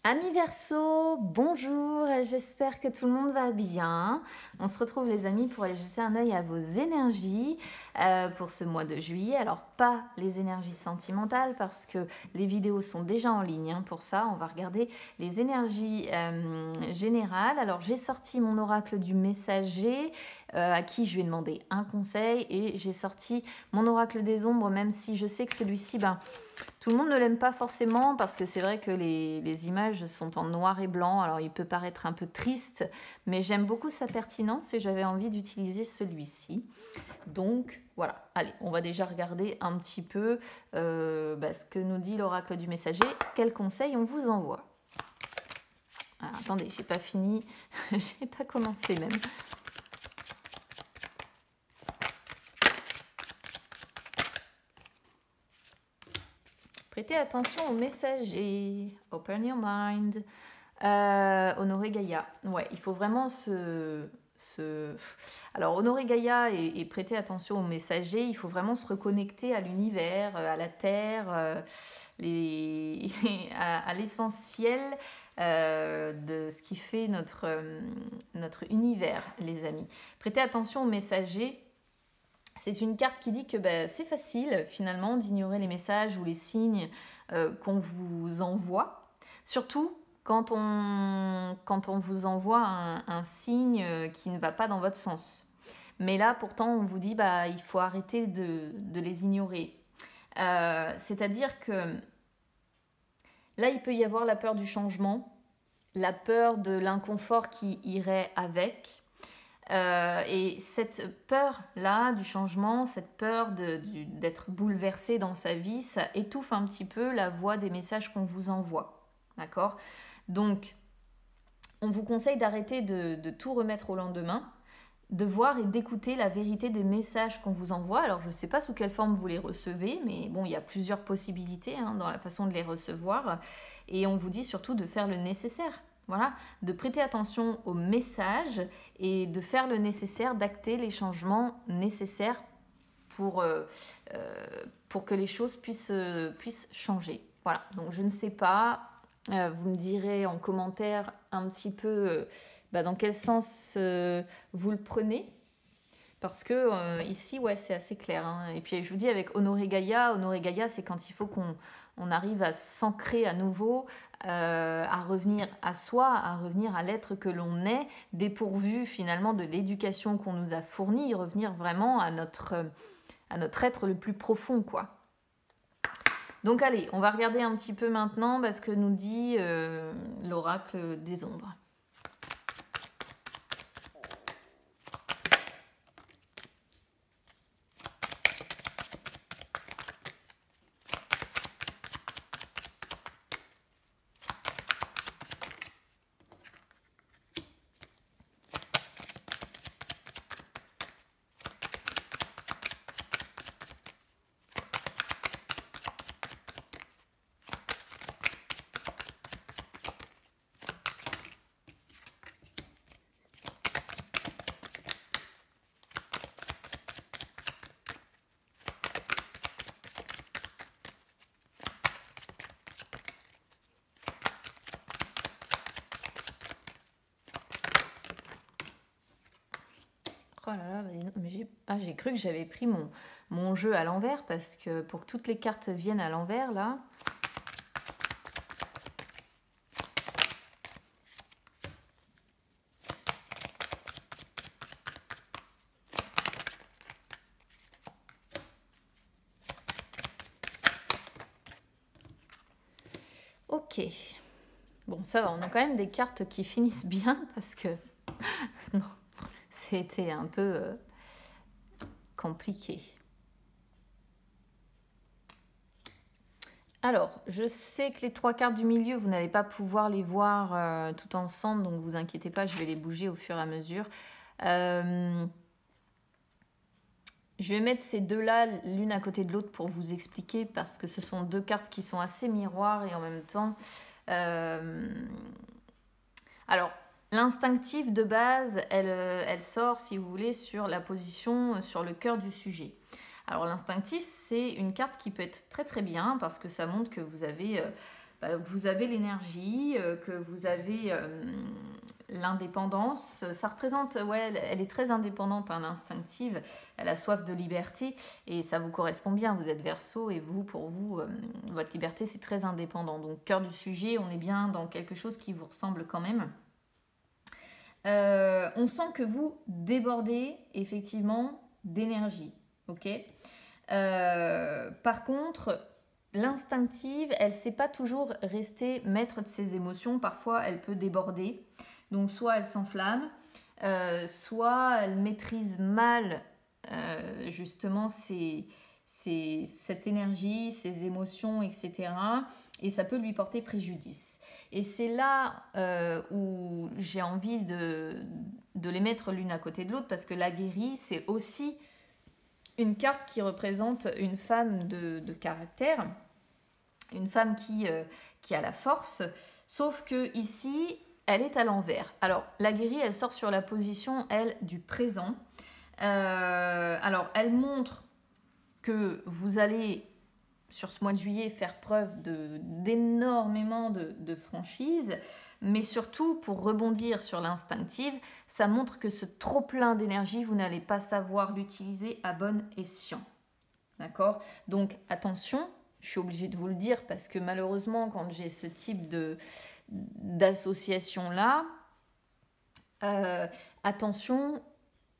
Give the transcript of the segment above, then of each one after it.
Amis Verseau, bonjour, j'espère que tout le monde va bien. On se retrouve les amis pour aller jeter un œil à vos énergies pour ce mois de juillet. Alors pas les énergies sentimentales parce que les vidéos sont déjà en ligne. Pour ça, on va regarder les énergies générales. Alors j'ai sorti mon oracle du messager à qui je lui ai demandé un conseil et j'ai sorti mon oracle des ombres, même si je sais que celui-ci, tout le monde ne l'aime pas forcément parce que c'est vrai que les images sont en noir et blanc, alors il peut paraître un peu triste, mais j'aime beaucoup sa pertinence et j'avais envie d'utiliser celui-ci. Donc voilà, allez, on va déjà regarder un petit peu ce que nous dit l'oracle du messager, quels conseils on vous envoie. Alors, attendez, j'ai pas fini, j'ai pas commencé même. Prêtez attention au messager. Open your mind. Honorer Gaïa. Ouais, il faut vraiment Alors, honorer Gaïa et prêter attention au messager, il faut vraiment se reconnecter à l'univers, à la terre, à l'essentiel de ce qui fait notre univers, les amis. Prêtez attention au messager. C'est une carte qui dit que c'est facile finalement d'ignorer les messages ou les signes qu'on vous envoie. Surtout quand on vous envoie un signe qui ne va pas dans votre sens. Mais là, pourtant, on vous dit il faut arrêter de les ignorer. C'est-à-dire que là, il peut y avoir la peur du changement, la peur de l'inconfort qui irait avec. Et cette peur-là du changement, cette peur d'être bouleversé dans sa vie, ça étouffe un petit peu la voix des messages qu'on vous envoie. D'accord ? Donc, on vous conseille d'arrêter de tout remettre au lendemain, de voir et d'écouter la vérité des messages qu'on vous envoie. Alors, je ne sais pas sous quelle forme vous les recevez, mais bon, il y a plusieurs possibilités dans la façon de les recevoir. Et on vous dit surtout de faire le nécessaire. Voilà, de prêter attention aux messages et de faire le nécessaire, d'acter les changements nécessaires pour que les choses puissent changer. Voilà, donc je ne sais pas, vous me direz en commentaire un petit peu dans quel sens vous le prenez. Parce que ici, ouais, c'est assez clair. Et puis je vous dis, avec Honorer Gaïa, c'est quand il faut qu'on arrive à s'ancrer à nouveau, à revenir à soi, à revenir à l'être que l'on est, dépourvu finalement de l'éducation qu'on nous a fournie, revenir vraiment à notre être le plus profond, quoi. Donc allez, on va regarder un petit peu maintenant ce que nous dit l'oracle des ombres. Oh là là, mais j'ai cru que j'avais pris mon jeu à l'envers parce que pour que toutes les cartes viennent à l'envers, là. Ok. Bon, ça va, on a quand même des cartes qui finissent bien parce que non, c'était un peu compliqué. Alors, je sais que les 3 cartes du milieu, vous n'allez pas pouvoir les voir tout ensemble, donc vous inquiétez pas, je vais les bouger au fur et à mesure. Je vais mettre ces deux-là l'une à côté de l'autre pour vous expliquer parce que ce sont 2 cartes qui sont assez miroirs et en même temps... Alors, l'instinctive de base, elle sort, si vous voulez, sur la position, sur le cœur du sujet. Alors, l'instinctif, c'est une carte qui peut être très très bien parce que ça montre que vous avez vous avez l'énergie, que vous avez l'indépendance. Ça représente, ouais, elle est très indépendante, hein, l'instinctive. Elle a soif de liberté et ça vous correspond bien. Vous êtes Verseau et vous, pour vous, votre liberté, c'est très indépendant. Donc, cœur du sujet, on est bien dans quelque chose qui vous ressemble quand même. On sent que vous débordez effectivement d'énergie, ok. Par contre, l'instinctive, elle ne sait pas toujours rester maître de ses émotions. Parfois, elle peut déborder. Donc, soit elle s'enflamme, soit elle maîtrise mal justement cette énergie, ses émotions, etc. Et ça peut lui porter préjudice. Et c'est là où j'ai envie de les mettre l'une à côté de l'autre, parce que la guérie, c'est aussi une carte qui représente une femme de caractère, une femme qui a la force, sauf que ici, elle est à l'envers. Alors, la guérie, elle sort sur la position, elle, du présent. Alors, elle montre que vous allez, sur ce mois de juillet, faire preuve d'énormément de franchise, mais surtout, pour rebondir sur l'instinctive, ça montre que ce trop-plein d'énergie, vous n'allez pas savoir l'utiliser à bon escient. D'accord? Donc, attention, je suis obligée de vous le dire, parce que malheureusement, quand j'ai ce type d'association-là, attention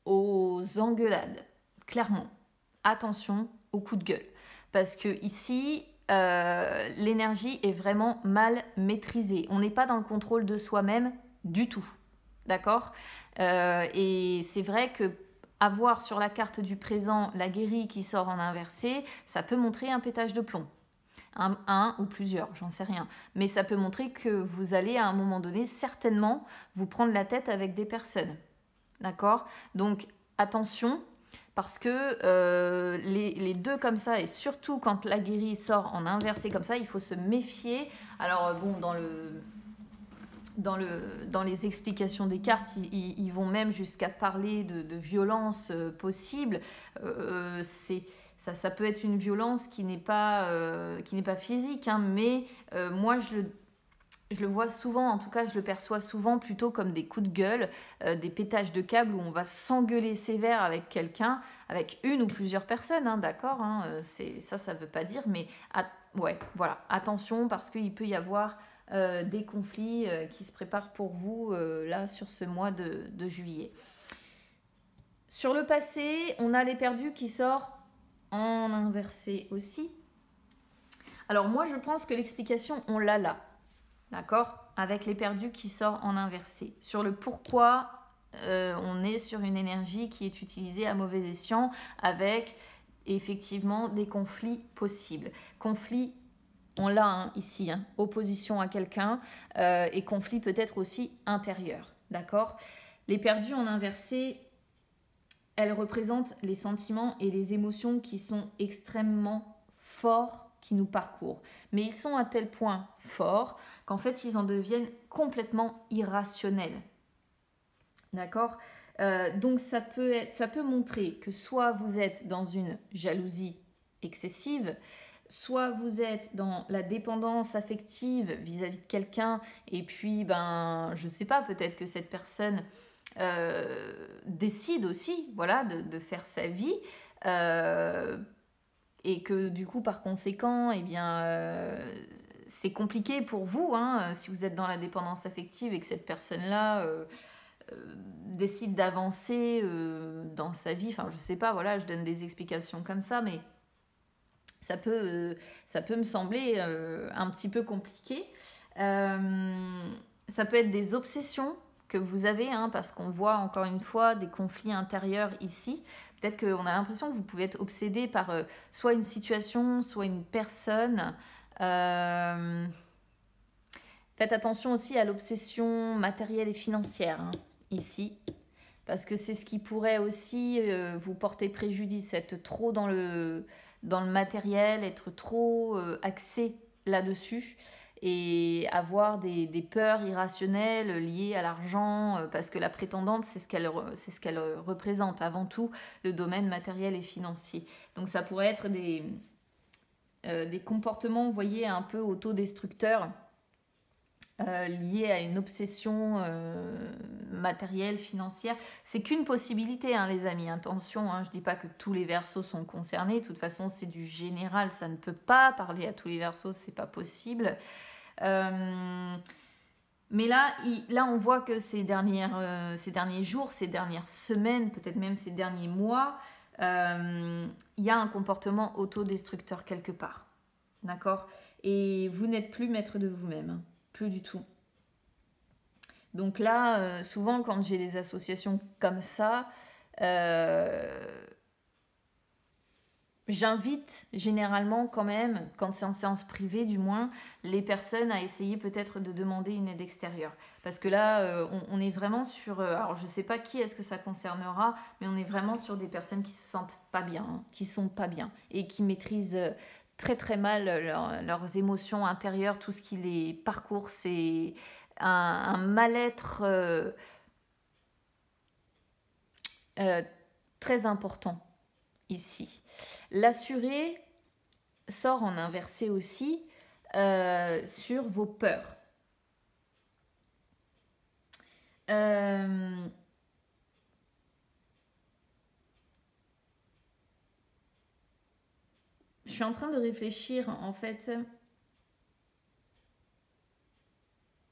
aux engueulades, clairement. Attention aux coups de gueule. Parce que ici, l'énergie est vraiment mal maîtrisée. On n'est pas dans le contrôle de soi-même du tout. D'accord? Et c'est vrai que avoir sur la carte du présent la guérie qui sort en inversé, ça peut montrer un pétage de plomb. Un ou plusieurs, j'en sais rien. Mais ça peut montrer que vous allez à un moment donné certainement vous prendre la tête avec des personnes. D'accord? Donc attention, parce que les deux comme ça, et surtout quand la guérie sort en inversé comme ça, il faut se méfier. Alors bon, dans les explications des cartes, ils vont même jusqu'à parler de violence possible. Ça peut être une violence qui n'est pas physique, hein, mais moi je le vois souvent, en tout cas je le perçois souvent plutôt comme des coups de gueule, des pétages de câbles où on va s'engueuler sévère avec quelqu'un, avec une ou plusieurs personnes, hein, d'accord, hein, ça veut pas dire, mais ouais, voilà, attention, parce qu'il peut y avoir des conflits qui se préparent pour vous là sur ce mois de juillet. Sur le passé, on a les perdus qui sort en inversé aussi. Alors moi je pense que l'explication on l'a là. D'accord? Avec les perdus qui sort en inversé. Sur le pourquoi on est sur une énergie qui est utilisée à mauvais escient, avec effectivement des conflits possibles. Conflits, on l'a hein, ici, hein, opposition à quelqu'un et conflit peut-être aussi intérieur. D'accord? Les perdus en inversé, elles représentent les sentiments et les émotions qui sont extrêmement forts, qui nous parcourent. Mais ils sont à tel point forts qu'en fait, ils en deviennent complètement irrationnels. D'accord? Donc, ça peut montrer que soit vous êtes dans une jalousie excessive, soit vous êtes dans la dépendance affective vis-à-vis de quelqu'un, et puis, je ne sais pas, peut-être que cette personne décide aussi, voilà, de faire sa vie, et que du coup, par conséquent, eh bien, c'est compliqué pour vous, hein, si vous êtes dans la dépendance affective et que cette personne-là décide d'avancer dans sa vie. Enfin, je sais pas, voilà, je donne des explications comme ça, mais ça peut me sembler un petit peu compliqué. Ça peut être des obsessions que vous avez, hein, parce qu'on voit encore une fois des conflits intérieurs ici. Peut-être qu'on a l'impression que vous pouvez être obsédé par soit une situation, soit une personne. Faites attention aussi à l'obsession matérielle et financière, hein, ici. Parce que c'est ce qui pourrait aussi vous porter préjudice, être trop dans le matériel, être trop axé là-dessus et avoir des peurs irrationnelles liées à l'argent, parce que la prétendante, c'est ce qu'elle représente avant tout, le domaine matériel et financier. Donc ça pourrait être des comportements, vous voyez, un peu autodestructeurs, liés à une obsession matérielle, financière. C'est qu'une possibilité, hein, les amis. Attention, hein, je ne dis pas que tous les Verseaux sont concernés. De toute façon, c'est du général. Ça ne peut pas parler à tous les Verseaux, c'est pas possible. Mais là, on voit que ces derniers jours, ces dernières semaines, peut-être même ces derniers mois, il y a un comportement autodestructeur quelque part. D'accord? Et vous n'êtes plus maître de vous-même. Hein. Plus du tout. Donc là, souvent quand j'ai des associations comme ça, j'invite généralement quand même, quand c'est en séance privée du moins, les personnes à essayer peut-être de demander une aide extérieure. Parce que là, on est vraiment sur... alors je ne sais pas qui est-ce que ça concernera, mais on est vraiment sur des personnes qui se sentent pas bien, hein, qui sont pas bien et qui maîtrisent très très mal leurs émotions intérieures, tout ce qui les parcourt. C'est un mal-être très important ici. L'assuré sort en inversé aussi sur vos peurs. Je suis en train de réfléchir en fait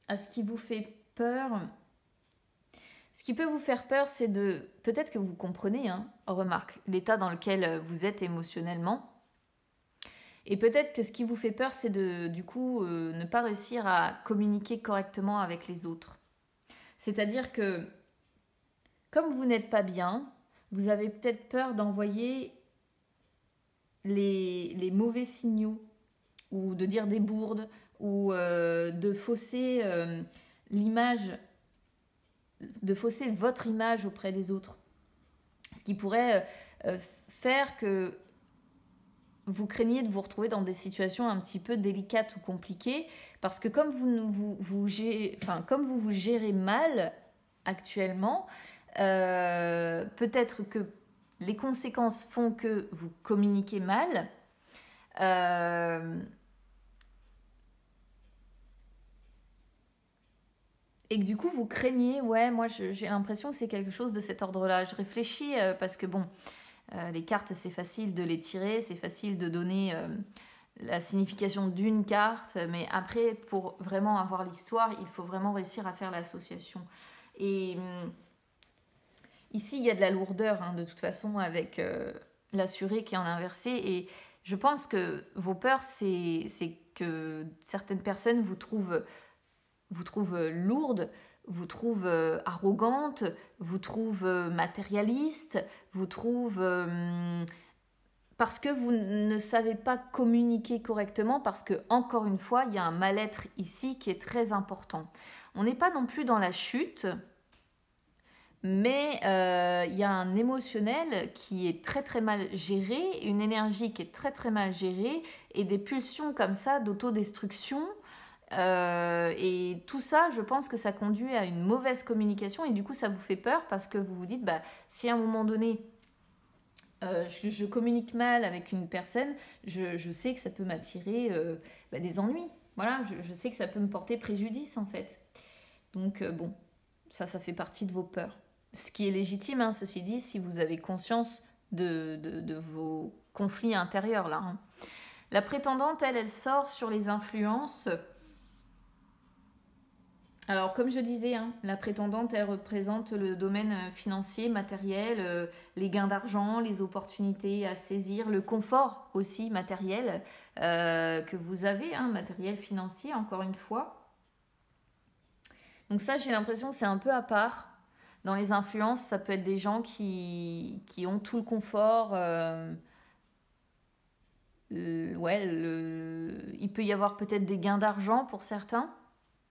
à ce qui vous fait peur. Ce qui peut vous faire peur, c'est de... Peut-être que vous comprenez, hein, remarque, l'état dans lequel vous êtes émotionnellement. Et peut-être que ce qui vous fait peur, c'est de, du coup, ne pas réussir à communiquer correctement avec les autres. C'est-à-dire que, comme vous n'êtes pas bien, vous avez peut-être peur d'envoyer les mauvais signaux, ou de dire des bourdes, ou de fausser l'image, de fausser votre image auprès des autres. Ce qui pourrait faire que vous craignez de vous retrouver dans des situations un petit peu délicates ou compliquées, parce que comme vous vous gérez mal actuellement, peut-être que les conséquences font que vous communiquez mal, et que du coup vous craignez, ouais, moi j'ai l'impression que c'est quelque chose de cet ordre-là. Je réfléchis parce que bon, les cartes c'est facile de les tirer, c'est facile de donner la signification d'une carte, mais après pour vraiment avoir l'histoire, il faut vraiment réussir à faire l'association. Et ici il y a de la lourdeur, hein, de toute façon, avec l'assuré qui est en inversé, et je pense que vos peurs, c'est que certaines personnes vous trouvent lourde, vous trouve arrogante, vous trouve matérialiste, vous trouve... parce que vous ne savez pas communiquer correctement, parce que, encore une fois, il y a un mal-être ici qui est très important. On n'est pas non plus dans la chute, mais il y a un émotionnel qui est très très mal géré, une énergie qui est très très mal gérée, et des pulsions comme ça d'autodestruction. Et tout ça, je pense que ça conduit à une mauvaise communication, et du coup ça vous fait peur parce que vous vous dites, bah, si à un moment donné je communique mal avec une personne, je sais que ça peut m'attirer des ennuis. Voilà, je sais que ça peut me porter préjudice en fait. Donc bon, ça fait partie de vos peurs. Ce qui est légitime, hein, ceci dit, si vous avez conscience de vos conflits intérieurs là. Hein. La prétendante, elle sort sur les influences. Alors, comme je disais, hein, la prétendante, elle représente le domaine financier, matériel, les gains d'argent, les opportunités à saisir, le confort aussi matériel que vous avez, hein, matériel financier, encore une fois. Donc ça, j'ai l'impression que c'est un peu à part. Dans les influences, ça peut être des gens qui ont tout le confort. Il peut y avoir peut-être des gains d'argent pour certains.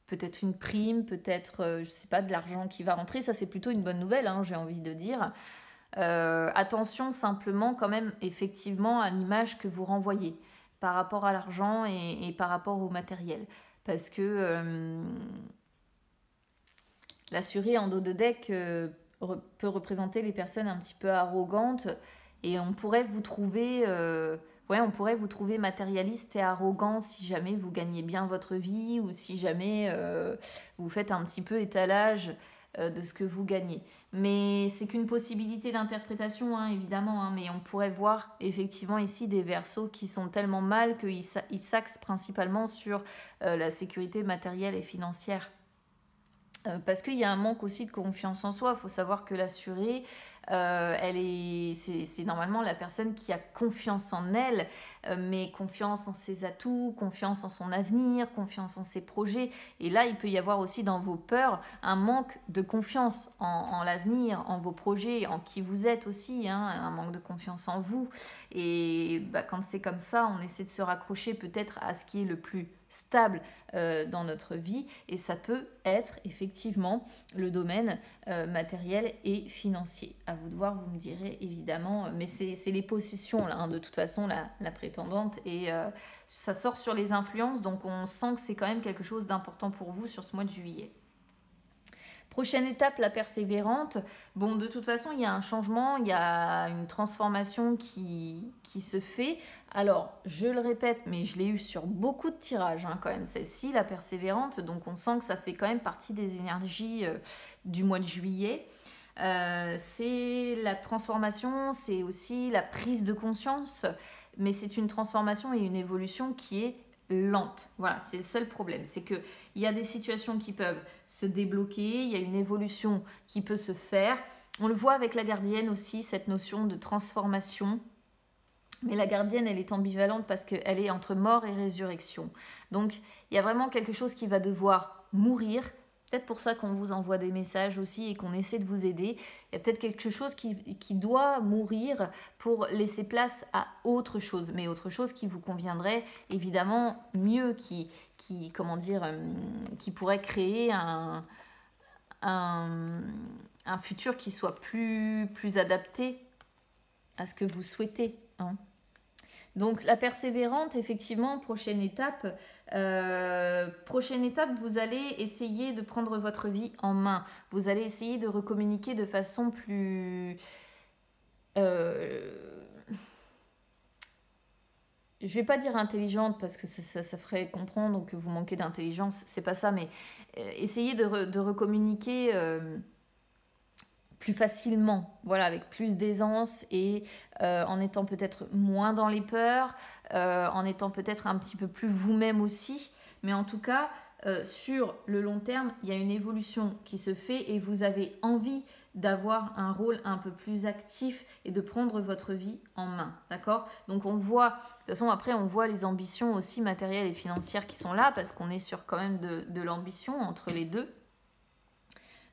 Peut-être une prime, peut-être, je sais pas, de l'argent qui va rentrer. Ça, c'est plutôt une bonne nouvelle, hein, j'ai envie de dire. Attention simplement quand même, effectivement, à l'image que vous renvoyez par rapport à l'argent et par rapport au matériel. Parce que l'assuré en dos de deck peut représenter les personnes un petit peu arrogantes, et on pourrait vous trouver Ouais, on pourrait vous trouver matérialiste et arrogant si jamais vous gagnez bien votre vie ou si jamais vous faites un petit peu étalage de ce que vous gagnez. Mais c'est qu'une possibilité d'interprétation, hein, évidemment. Hein, mais on pourrait voir effectivement ici des Verseaux qui sont tellement mal qu'ils s'axent principalement sur la sécurité matérielle et financière. Parce qu'il y a un manque aussi de confiance en soi. Il faut savoir que l'assurée, c'est normalement la personne qui a confiance en elle, mais confiance en ses atouts, confiance en son avenir, confiance en ses projets. Et là, il peut y avoir aussi dans vos peurs un manque de confiance en l'avenir, en vos projets, en qui vous êtes aussi, hein, un manque de confiance en vous. Et quand c'est comme ça, on essaie de se raccrocher peut-être à ce qui est le plus stable dans notre vie, et ça peut être effectivement le domaine matériel et financier. À vous de voir, vous me direz évidemment, mais c'est les possessions là, hein, de toute façon la prétendante, et ça sort sur les influences, donc on sent que c'est quand même quelque chose d'important pour vous sur ce mois de juillet. Prochaine étape, la persévérante. Bon, de toute façon, il y a un changement, il y a une transformation qui se fait. Alors, je le répète, mais je l'ai eu sur beaucoup de tirages, hein, quand même, celle-ci, la persévérante. Donc, on sent que ça fait quand même partie des énergies du mois de juillet. C'est la transformation, c'est aussi la prise de conscience, mais c'est une transformation et une évolution qui est lente. Voilà, c'est le seul problème. C'est qu'il y a des situations qui peuvent se débloquer, il y a une évolution qui peut se faire. On le voit avec la gardienne aussi, cette notion de transformation. Mais la gardienne, elle est ambivalente parce qu'elle est entre mort et résurrection. Donc, il y a vraiment quelque chose qui va devoir mourir. Peut-être pour ça qu'on vous envoie des messages aussi et qu'on essaie de vous aider. Il y a peut-être quelque chose qui doit mourir pour laisser place à autre chose. Mais autre chose qui vous conviendrait évidemment mieux, qui pourrait créer un futur qui soit plus adapté à ce que vous souhaitez, hein. Donc la persévérante, effectivement, prochaine étape, vous allez essayer de prendre votre vie en main. Vous allez essayer de recommuniquer de façon plus... je vais pas dire intelligente parce que ça ferait comprendre que vous manquez d'intelligence, c'est pas ça, mais essayez de recommuniquer... plus facilement, voilà, avec plus d'aisance et en étant peut-être moins dans les peurs, en étant peut-être un petit peu plus vous-même aussi. Mais en tout cas, sur le long terme, il y a une évolution qui se fait et vous avez envie d'avoir un rôle un peu plus actif et de prendre votre vie en main, d'accord? Donc on voit, de toute façon après on voit les ambitions aussi matérielles et financières qui sont là parce qu'on est sur quand même de l'ambition entre les deux.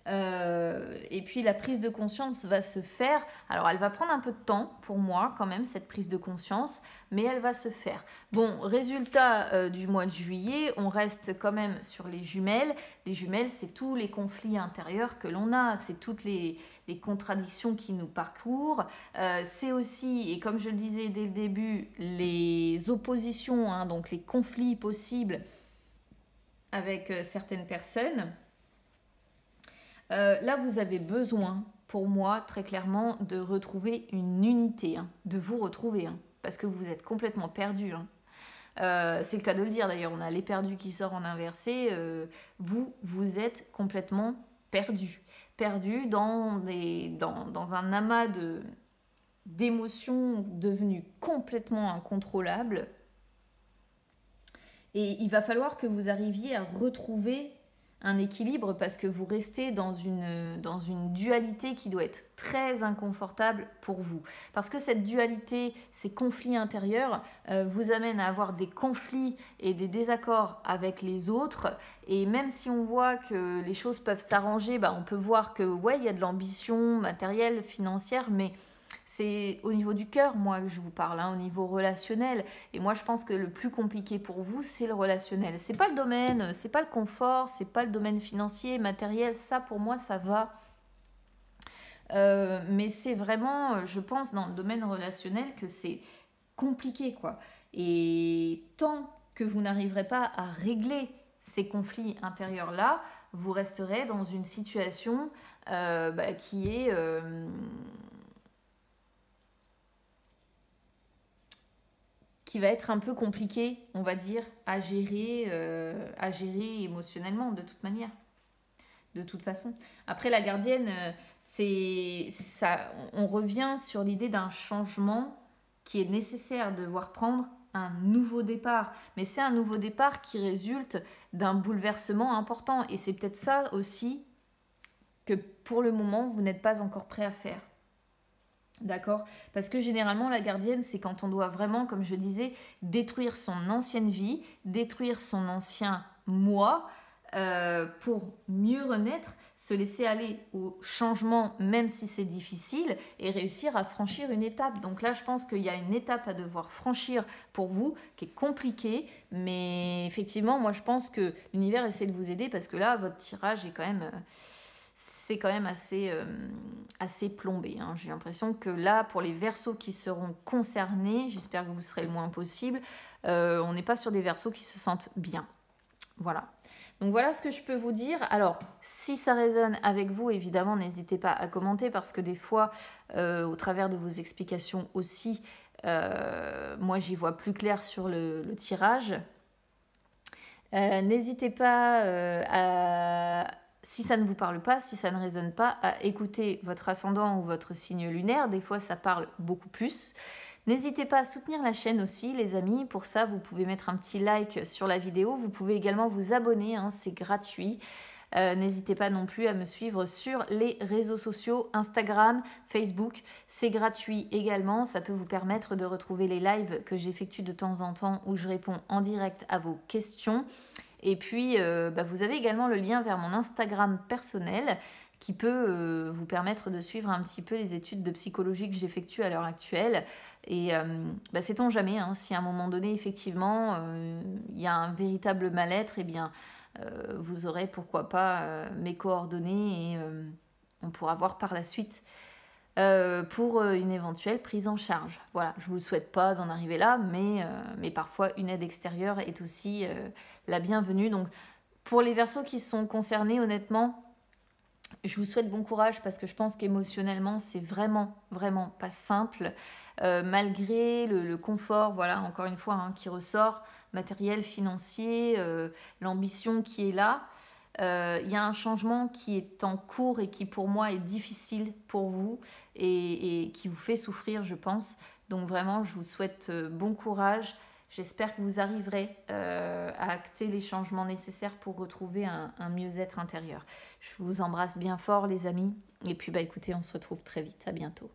Et puis la prise de conscience va se faire. Alors elle va prendre un peu de temps pour moi quand même, cette prise de conscience, mais elle va se faire. Bon, résultat du mois de juillet, on reste quand même sur les jumelles. Les jumelles, c'est tous les conflits intérieurs que l'on a, c'est toutes les contradictions qui nous parcourent. C'est aussi, et comme je le disais dès le début, les oppositions, hein, donc les conflits possibles avec certaines personnes. Là, vous avez besoin, pour moi, très clairement, de retrouver une unité, hein, de vous retrouver, hein, parce que vous êtes complètement perdu. Hein. C'est le cas de le dire d'ailleurs, on a les perdus qui sortent en inversé. Vous êtes complètement perdu. Perdu dans un amas d'émotions devenues complètement incontrôlables. Et il va falloir que vous arriviez à retrouver un équilibre parce que vous restez dans une dualité qui doit être très inconfortable pour vous. Parce que cette dualité, ces conflits intérieurs vous amènent à avoir des conflits et des désaccords avec les autres. Et même si on voit que les choses peuvent s'arranger, on peut voir que ouais, il y a de l'ambition matérielle, financière, mais c'est au niveau du cœur, moi, que je vous parle, hein, au niveau relationnel. Et moi, je pense que le plus compliqué pour vous, c'est le relationnel. C'est pas le domaine, c'est pas le confort, c'est pas le domaine financier, matériel. Ça, pour moi, ça va. Mais c'est vraiment, je pense, dans le domaine relationnel que c'est compliqué, quoi. Et tant que vous n'arriverez pas à régler ces conflits intérieurs-là, vous resterez dans une situation qui est... qui va être un peu compliqué, on va dire, à gérer émotionnellement de toute manière, de toute façon. Après, la gardienne, c'est ça, on revient sur l'idée d'un changement qui est nécessaire, de devoir prendre un nouveau départ. Mais c'est un nouveau départ qui résulte d'un bouleversement important. Et c'est peut-être ça aussi que pour le moment, vous n'êtes pas encore prêt à faire. D'accord? Parce que généralement, la gardienne, c'est quand on doit vraiment, comme je disais, détruire son ancienne vie, détruire son ancien moi, pour mieux renaître, se laisser aller au changement, même si c'est difficile, et réussir à franchir une étape. Donc là, je pense qu'il y a une étape à devoir franchir pour vous, qui est compliquée, mais effectivement, moi, je pense que l'univers essaie de vous aider, parce que là, votre tirage est quand même... c'est quand même assez plombé. Hein. J'ai l'impression que là, pour les verseaux qui seront concernés, j'espère que vous serez le moins possible, on n'est pas sur des verseaux qui se sentent bien. Voilà. Donc voilà ce que je peux vous dire. Alors, si ça résonne avec vous, évidemment, n'hésitez pas à commenter parce que des fois, au travers de vos explications aussi, moi, j'y vois plus clair sur le tirage. N'hésitez pas si ça ne vous parle pas, si ça ne résonne pas, à écouter votre ascendant ou votre signe lunaire. Des fois, ça parle beaucoup plus. N'hésitez pas à soutenir la chaîne aussi, les amis. Pour ça, vous pouvez mettre un petit like sur la vidéo. Vous pouvez également vous abonner, hein, c'est gratuit. N'hésitez pas non plus à me suivre sur les réseaux sociaux, Instagram, Facebook. C'est gratuit également. Ça peut vous permettre de retrouver les lives que j'effectue de temps en temps où je réponds en direct à vos questions. Et puis, vous avez également le lien vers mon Instagram personnel qui peut vous permettre de suivre un petit peu les études de psychologie que j'effectue à l'heure actuelle. Et sait-on jamais, hein, si à un moment donné, effectivement, il y a un véritable mal-être, eh bien, vous aurez pourquoi pas mes coordonnées et on pourra voir par la suite pour une éventuelle prise en charge. Voilà, je ne vous souhaite pas d'en arriver là, mais parfois une aide extérieure est aussi la bienvenue. Donc pour les verseaux qui sont concernés, honnêtement, je vous souhaite bon courage parce que je pense qu'émotionnellement, c'est vraiment, vraiment pas simple. Malgré le confort, voilà, encore une fois, hein, qui ressort, matériel, financier, l'ambition qui est là, il y a un changement qui est en cours et qui pour moi est difficile pour vous et qui vous fait souffrir, je pense. Donc vraiment, je vous souhaite bon courage. J'espère que vous arriverez à acter les changements nécessaires pour retrouver un mieux-être intérieur. Je vous embrasse bien fort, les amis. Et puis, écoutez, on se retrouve très vite. À bientôt.